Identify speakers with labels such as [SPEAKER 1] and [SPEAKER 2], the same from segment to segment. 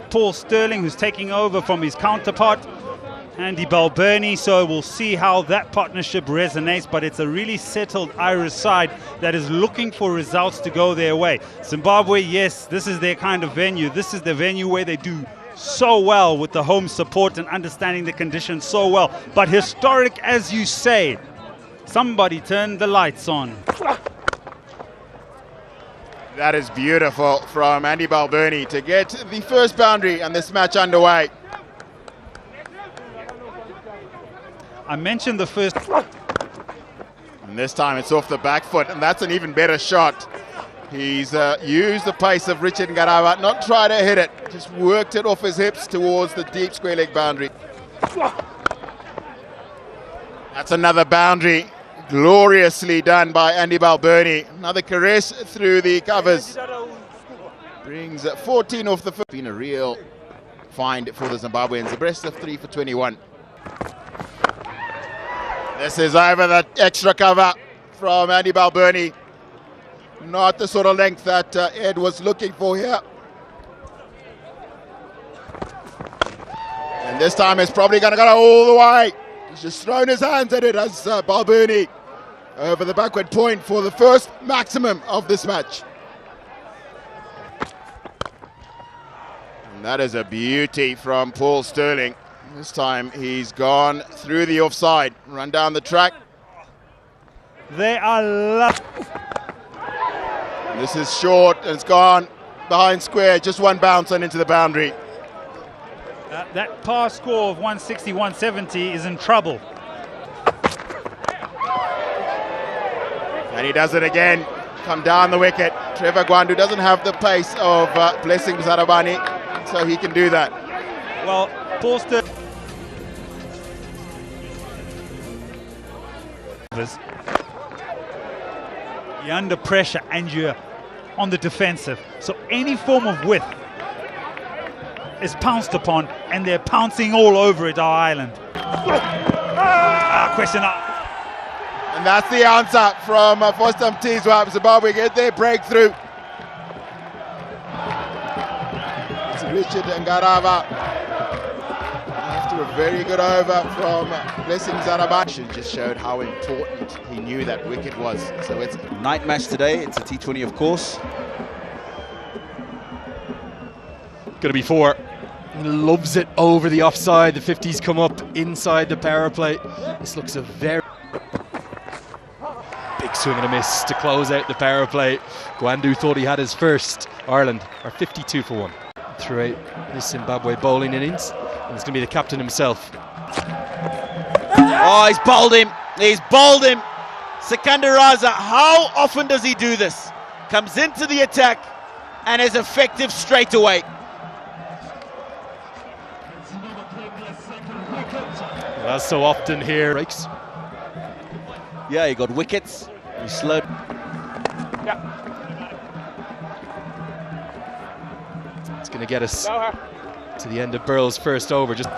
[SPEAKER 1] Paul Sterling, who's taking over from his counterpart, Andy Balbirnie. So we'll see how that partnership resonates, but it's a really settled Irish side that is looking for results to go their way. Zimbabwe, yes, this is their kind of venue. This is the venue where they do so well with the home support and understanding the conditions so well. But historic, as you say, somebody turned the lights on.
[SPEAKER 2] That is beautiful from Andy Balbirnie to get the first boundary and this match underway.
[SPEAKER 1] I mentioned the first.
[SPEAKER 2] And this time it's off the back foot, and that's an even better shot. He's used the pace of Richard Ngarava, not try to hit it, just worked it off his hips towards the deep square leg boundary. That's another boundary. Gloriously done by Andy Balbirnie. Another caress through the covers. Brings 14 off the foot. Been a real find for the Zimbabweans. The best of 3 for 21. This is over the extra cover from Andy Balbirnie. Not the sort of length that Ed was looking for here. And this time it's probably going to go all the way. He's just thrown his hands at it as Balbirnie over the backward point for the first maximum of this match. And that is a beauty from Paul Sterling. This time he's gone through the offside, run down the track.
[SPEAKER 1] They are
[SPEAKER 2] This is short and it's gone behind square, just one bounce and into the boundary.
[SPEAKER 1] That par score of 160, 170 is in trouble.
[SPEAKER 2] And he does it again, come down the wicket. Trevor Gwandu doesn't have the pace of Blessing Zarabani, so he can do that.
[SPEAKER 1] Well, Paul Sterling. You're under pressure and you're on the defensive. So any form of width is pounced upon, and they're pouncing all over it, our island. Question up.
[SPEAKER 2] And that's the answer from Foster Mtizwa. Zimbabwe get their breakthrough. It's Richard Ngarava after a very good over from Blessing Zarabani. Just showed how important he knew that wicket was. So it's
[SPEAKER 3] a night match today. It's a T20, of course.
[SPEAKER 4] Going to be 4. Loves it over the offside. The 50s come up inside the power play. This looks a very big swing and a miss to close out the power play. Gwandu thought he had his first. Ireland are 52 for 1 throughout this Zimbabwe bowling innings. And it's going to be the captain himself.
[SPEAKER 3] Oh, he's bowled him. He's bowled him. Sikandar Raza, how often does he do this? Comes into the attack and is effective straight away.
[SPEAKER 4] As so often here. Breaks.
[SPEAKER 3] Yeah, he got wickets. He slowed.
[SPEAKER 4] Yeah. It's going to get us to the end of Burrell's first over. Just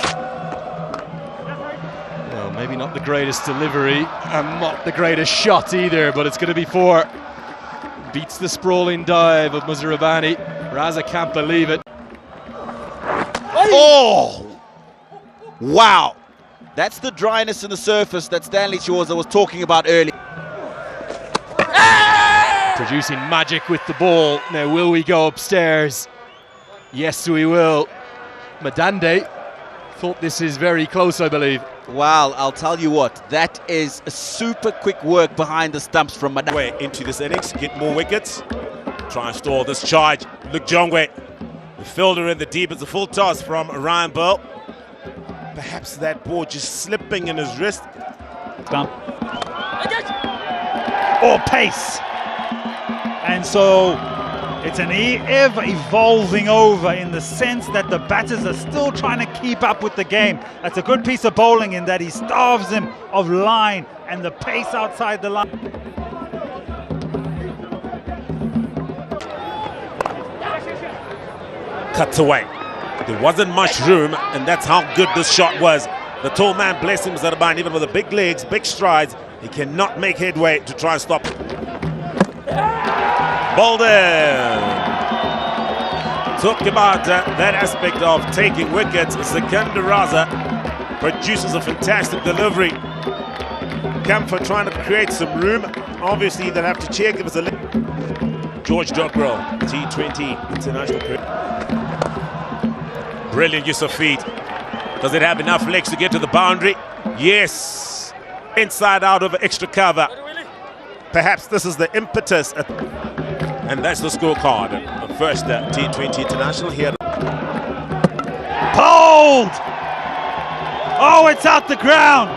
[SPEAKER 4] well, maybe not the greatest delivery and not the greatest shot either, but it's going to be 4. Beats the sprawling dive of Muzarabani. Raza can't believe it.
[SPEAKER 3] Oh! Wow! That's the dryness in the surface that Stanley Shawza was talking about earlier.
[SPEAKER 4] Producing magic with the ball. Now, will we go upstairs? Yes, we will. Madande thought this is very close, I believe.
[SPEAKER 3] Well, I'll tell you what, that is a super quick work behind the stumps from Madande.
[SPEAKER 5] Into this innings, get more wickets. Try and stall this charge. Look, Jongwe, the fielder in the deep. It's a full toss from Ryan Bell. Perhaps that ball just slipping in his wrist.
[SPEAKER 1] Or pace. And so it's an ever evolving over in the sense that the batters are still trying to keep up with the game. That's a good piece of bowling in that he starves him of line and the pace outside the line.
[SPEAKER 5] Cuts away. There wasn't much room, and that's how good this shot was. The tall man, Blessing Zarabani, even with the big legs, big strides, he cannot make headway to try and stop it. Bowled in. Talk about that aspect of taking wickets. Sikandar Raza produces a fantastic delivery. Camphor trying to create some room. Obviously, they'll have to check if it's a... George Dockrell, T20 international career. Brilliant use of feet. Does it have enough legs to get to the boundary? Yes. Inside out of extra cover. Perhaps this is the impetus. And that's the scorecard. The first T20 international here.
[SPEAKER 1] Pulled! Oh, it's out the ground.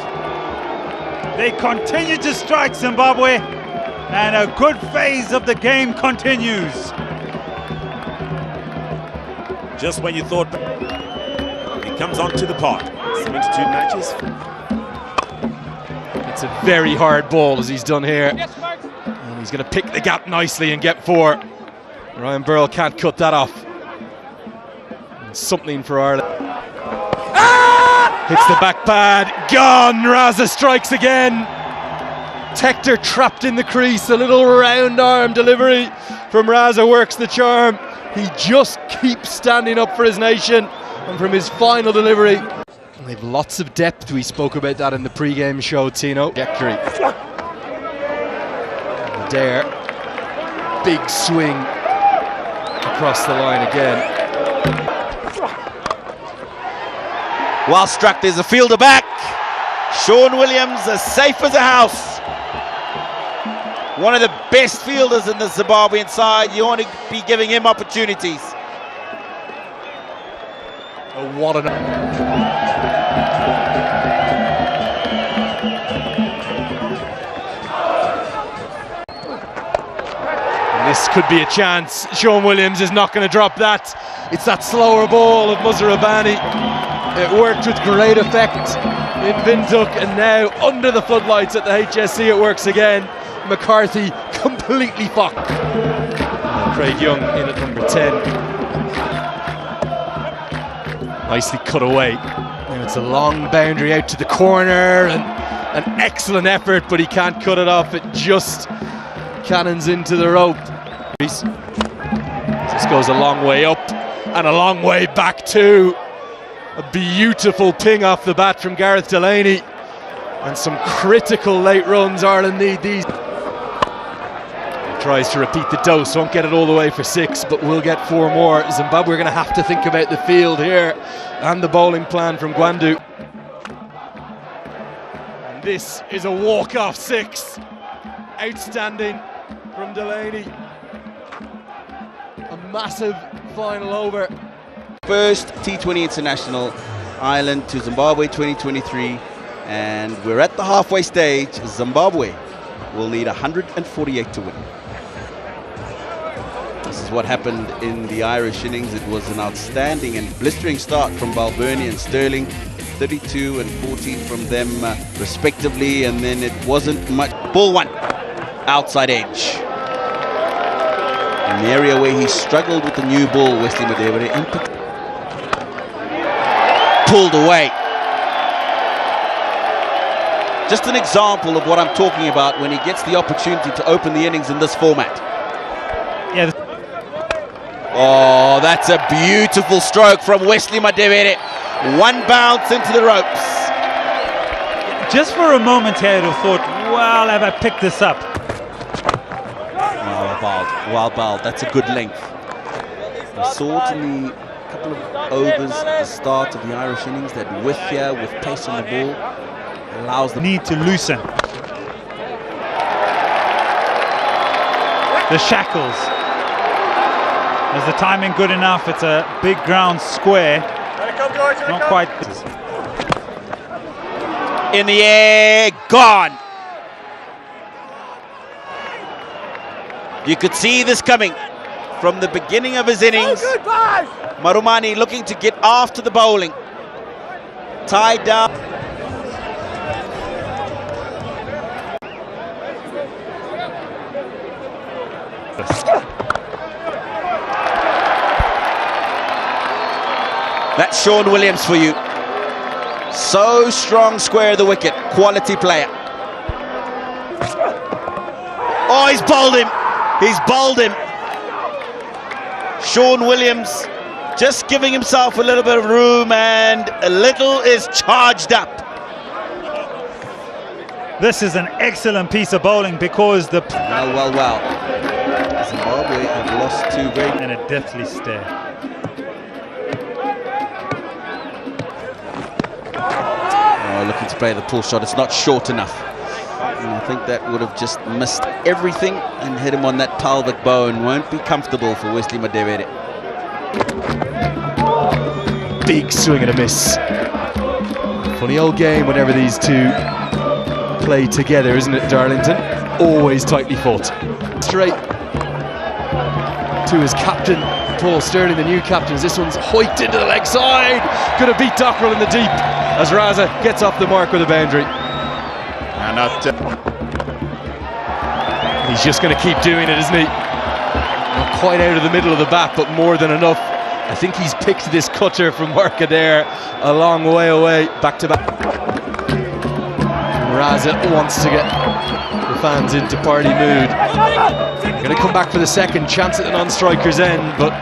[SPEAKER 1] They continue to strike Zimbabwe, and a good phase of the game continues.
[SPEAKER 5] Just when you thought he comes onto the pot. 72 matches.
[SPEAKER 4] It's a very hard ball as he's done here. And he's going to pick the gap nicely and get 4. Ryan Burrell can't cut that off. And something for Ireland. Hits the back pad. Gone. Raza strikes again. Tector trapped in the crease. A little round arm delivery from Raza works the charm. He just keeps standing up for his nation. And from his final delivery, they've lots of depth. We spoke about that in the pre-game show, Tino. Trajectory. Dare. Big swing across the line again.
[SPEAKER 3] Well struck, there's a fielder back. Sean Williams as safe as a house. One of the best fielders in the Zimbabwean side. You want to be giving him opportunities.
[SPEAKER 4] Oh, what an... This could be a chance. Sean Williams is not going to drop that. It's that slower ball of Muzarabani. It worked with great effect in Windhoek, and now under the floodlights at the HSC it works again. McCarthy completely fucked. Craig Young in at number 10. Nicely cut away. Now it's a long boundary out to the corner, and an excellent effort, but he can't cut it off. It just cannons into the rope. This goes a long way up and a long way back too. A beautiful ping off the bat from Gareth Delaney, and some critical late runs. Ireland need these. Tries to repeat the dose, won't get it all the way for 6, but will get 4 more. Zimbabwe are going to have to think about the field here and the bowling plan from Gwandu. And this is a walk-off 6. Outstanding from Delaney. A massive final over.
[SPEAKER 3] First T20 International, Ireland to Zimbabwe 2023, and we're at the halfway stage. Zimbabwe will need 148 to win. This is what happened in the Irish innings. It was an outstanding and blistering start from Balbirnie and Sterling, 32 and 14 from them respectively, and then it wasn't much. Ball 1, outside edge. In the area where he struggled with the new ball, Wesley Madevere pulled away. Just an example of what I'm talking about when he gets the opportunity to open the innings in this format.
[SPEAKER 1] Yeah.
[SPEAKER 3] Oh, that's a beautiful stroke from Wesley Madevere. One bounce into the ropes.
[SPEAKER 1] Just for a moment here, I'd have thought, well, have I picked this up?
[SPEAKER 3] Well bowled. That's a good length. We saw it in the couple of overs at the start of the Irish innings, that width here with pace on the ball allows the
[SPEAKER 1] need to loosen the shackles. Is the timing good enough? It's a big ground square. Not quite.
[SPEAKER 3] In the air, gone. You could see this coming from the beginning of his innings. Marumani looking to get after the bowling. Tied down. That's Sean Williams for you. So strong, square of the wicket, quality player. Oh, he's bowled him. He's bowled him. Sean Williams just giving himself a little bit of room, and a little is charged up.
[SPEAKER 1] This is an excellent piece of bowling because the...
[SPEAKER 3] Well. Zimbabwe have lost two very...
[SPEAKER 1] And a deathly stare.
[SPEAKER 3] Oh, looking to play the pull shot. It's not short enough. And I think that would have just missed everything and hit him on that pelvic bone. Won't be comfortable for Wesley Madevere.
[SPEAKER 4] Big swing and a miss. Funny old game whenever these two play together, isn't it, Darlington? Always tightly fought. Straight to his captain, Paul Sterling, the new captain. As this one's hoiked into the leg side. Gonna beat Dockrell in the deep as Raza gets off the mark with a boundary.
[SPEAKER 2] And
[SPEAKER 4] He's just going to keep doing it, isn't he? Not quite out of the middle of the bat, but more than enough. I think he's picked this cutter from Workaday a long way away, back to back. Raza wants to get the fans into party mood. Going to come back for the second chance at the non-striker's end, but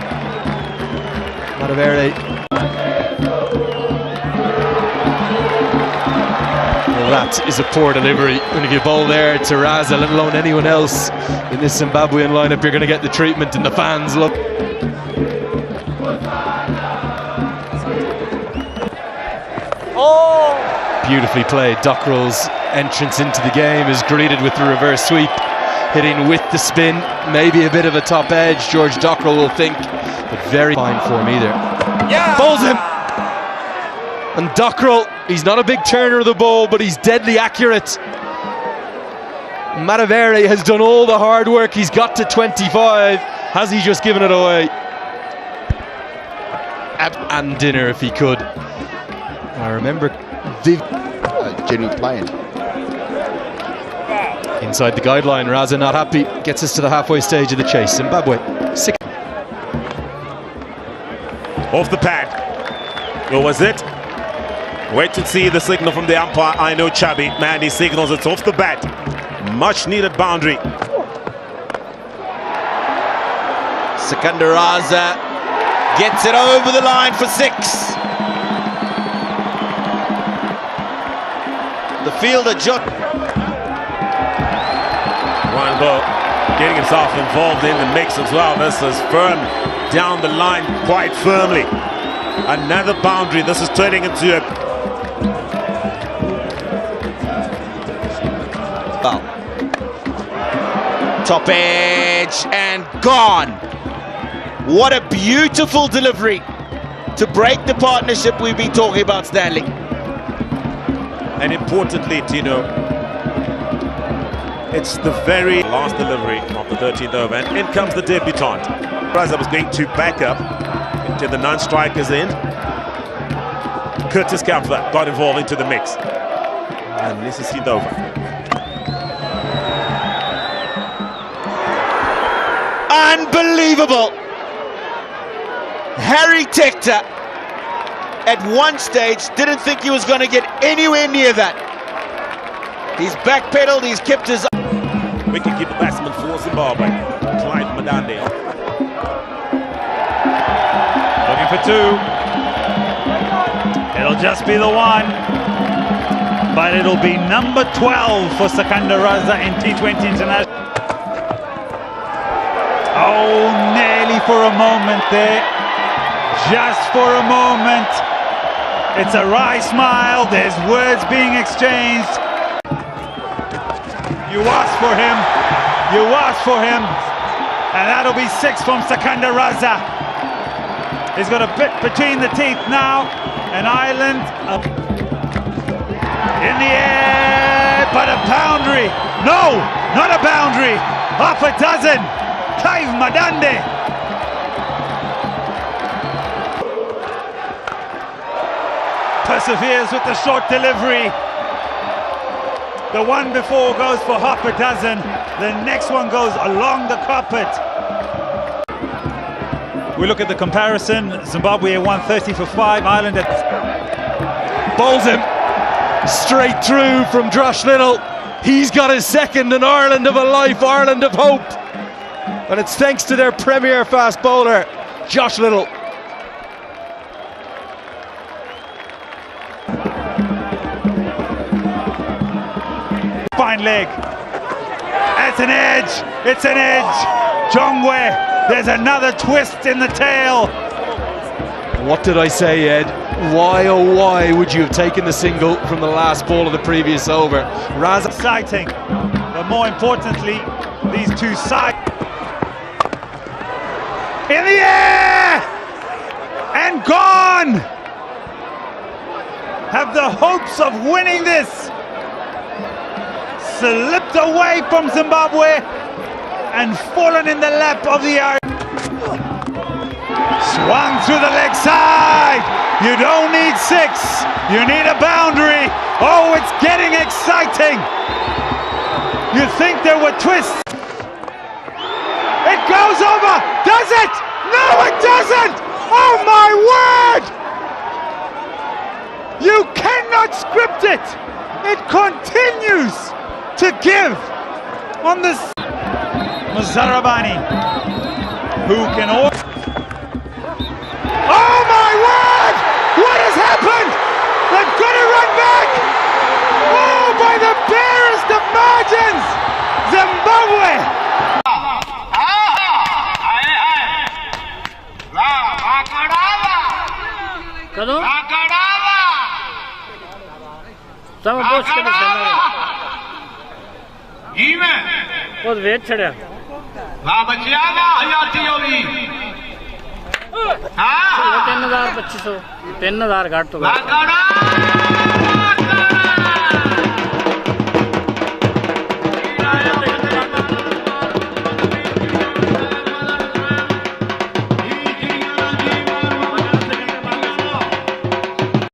[SPEAKER 4] Madevere. That is a poor delivery. When you bowl there to Raza, let alone anyone else in this Zimbabwean lineup, you're going to get the treatment, and the fans look. Beautifully played. Dockrell's entrance into the game is greeted with the reverse sweep, hitting with the spin, maybe a bit of a top edge, George Dockrell will think, but very fine form either. Bowls him! And Dockrell, he's not a big turner of the ball, but he's deadly accurate. Madevere has done all the hard work. He's got to 25. Has he just given it away? And dinner if he could. I remember
[SPEAKER 2] genuine playing.
[SPEAKER 4] Inside the guideline, Raza not happy. Gets us to the halfway stage of the chase. Zimbabwe, 6.
[SPEAKER 5] Off the pad. Or was it? Wait to see the signal from the umpire. I know Chubby. Mandy signals it's off the bat. Much needed boundary.
[SPEAKER 3] Secunda Raza gets it over the line for 6. The fielder
[SPEAKER 5] Ryan Bell getting himself involved in the mix as well. This is firm down the line quite firmly. Another boundary. This is turning into a
[SPEAKER 3] top edge and gone. What a beautiful delivery to break the partnership we've been talking about, Stanley.
[SPEAKER 5] And importantly, Tino, it's the very last delivery of the 13th over, and in comes the debutant. Raza was going to back up into the non-striker's end. Curtis Kampfer got involved into the mix, and this is seen over.
[SPEAKER 3] Unbelievable! Harry Tector at one stage didn't think he was going to get anywhere near that. He's backpedaled, he's kept his...
[SPEAKER 5] Wicket-keeper batsman for Zimbabwe, Clyde Madande.
[SPEAKER 1] Looking for 2. It'll just be the 1. But it'll be number 12 for Secunda Raza in T20 International. Oh, nearly for a moment there. Just for a moment. It's a wry smile. There's words being exchanged. You asked for him. You asked for him. And that'll be 6 from Secunda Raza. He's got a bit between the teeth now. And Ireland up in the air. But a boundary. No, not a boundary. Half a dozen. Clive Madande. Perseveres with the short delivery. The one before goes for half a dozen. The next one goes along the carpet. We look at the comparison. Zimbabwe 130 for 5. Ireland at...
[SPEAKER 4] Bowls him straight through from Drosh Little. He's got his second, and Ireland of a life, Ireland of hope. And it's thanks to their premier fast bowler, Josh Little.
[SPEAKER 1] Fine leg. It's an edge. It's an edge. Jongwe. There's another twist in the tail.
[SPEAKER 4] What did I say, Ed? Why, oh why, would you have taken the single from the last ball of the previous over?
[SPEAKER 1] Exciting. But more importantly, these two sides. In the air! And gone! Have the hopes of winning this. Slipped away from Zimbabwe and fallen in the lap of the Irish. Swung through the leg side. You don't need 6. You need a boundary. Oh, it's getting exciting. You think there were twists. It goes over. Does it? No, it doesn't. Oh, my word. You cannot script it. It continues to give on this. Muzarabani, who can order. Oh my word! What has happened? They've got to run back! Oh, by the barest of margins! Zimbabwe!
[SPEAKER 6] करो सब बोझ के बचाना वो vetch छड़या
[SPEAKER 7] वाह बचिया वाह हयाती होगी हां
[SPEAKER 6] 3000 2500 3000 घाट तो
[SPEAKER 7] वाह